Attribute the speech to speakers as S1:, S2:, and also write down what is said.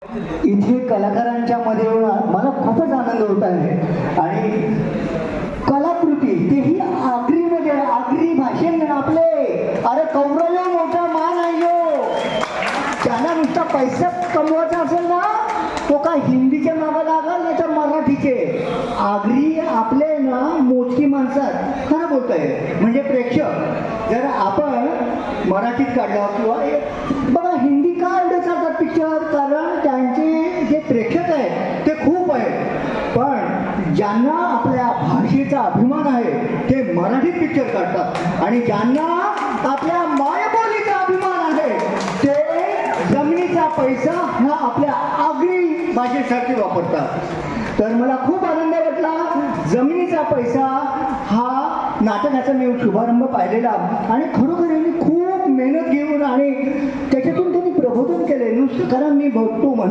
S1: इथे कलाकारांच्या मध्ये मला खूपच आनंद होत आहे आणि कलाकृती तेही आगरीमध्ये आगरी भाषेने आपले अरे कौरव मोठा मान आहे यो. ज्यांना नुसता पैसा कमवायचा असेल ना तो काय हिंदीच्या मागे लागल नाही तर मराठीचे. आगरी आपले ना मोजकी माणसात खरं बोलतंय म्हणजे प्रेक्षक जर आपण मराठीत काढला किंवा बघा हिंदी का एवढे चालतात पिक्चर कारण त्यांचे जे प्रेक्षक आहेत ते खूप आहेत पण ज्यांना आपल्या भाषेचा अभिमान आहे ते मराठीत पिक्चर काढतात आणि ज्यांना आपल्या मायबोलीचा अभिमान आहे ते जमिनीचा पैसा हा आपल्या आगरी भाषेसाठी वापरतात. तर मला खूप आनंद वाटला. जमिनीचा पैसा हा नाटकाचा मी शुभारंभ पाहिलेला आणि खरोखर यांनी खूप मेहनत घेऊन आणि त्याच्यातून त्यांनी प्रबोधन केले नुसतं कारण मी बघतो